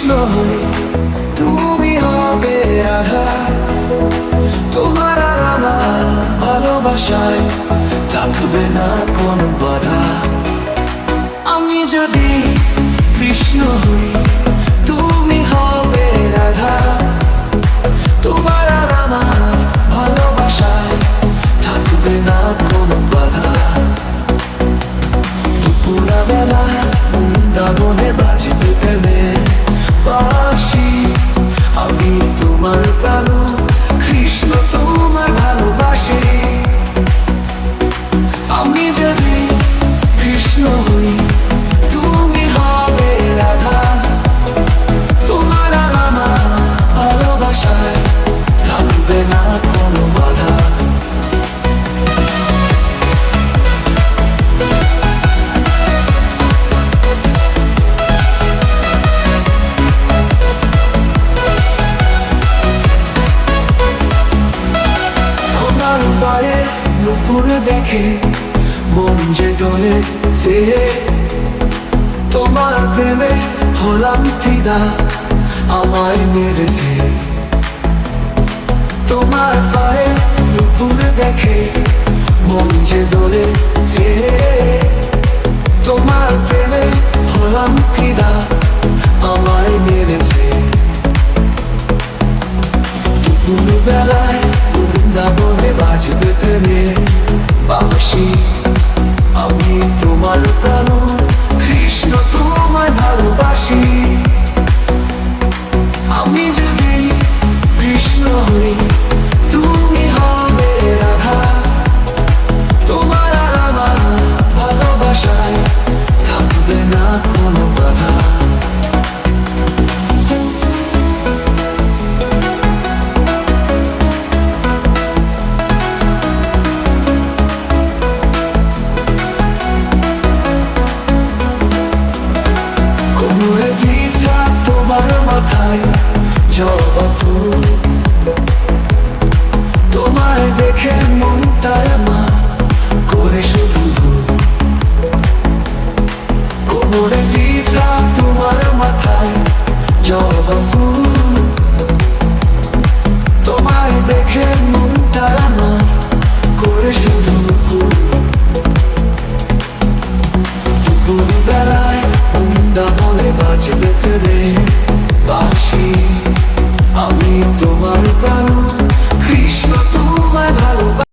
কৃষ্ণ হই, তুমি হবে রাধা। তোমার আর আমার ভালোবাসায় থাকবে না কোনো বাধা। আমি যদি কৃষ্ণ হই, তুমি হবে রাধা। তোমার আর আমার ভালোবাসায় থাকবে না কোনো বাধা। দুপুরা বেলা বৃন্দাবনে বাজবে প্রেমের বাঁশি। আমি তোমার প্রাণ, কৃষ্ণ তোমার ভালোবাসি। আমি যদি কৃষ্ণ হই, তুমি হবে রাধা। তোমার আর আমার ভালোবাসায় থাকবে না কোনো বাধা। তোমার পায়ে নুপুর দেখে মন যে দোলে সে, তোমার প্রেমে হলাম ফিদা, আমায় মেরেছে। তোমার পায়ে নুপুর দেখে মন যে দোলে সে, তোমার প্রেমে হলাম ফিদা, আমায় মেরেছে। দুপুর বেলায় বৃন্দাবনে বাজবে প্রেমের বাঁশি। আমি তোমার প্রাণ, কৃষ্ণ তোমায় ভালোবাসি। আমি যদি কৃষ্ণ হই, তুমি হবে রাধা। তোমার আর আমার ভালোবাসায় থাকবে না কোনো বাধা। কোমরে ভিজা তোমার মাথায় জবা ফুল, তোমায় দেখে মনটা আমার করে শুধু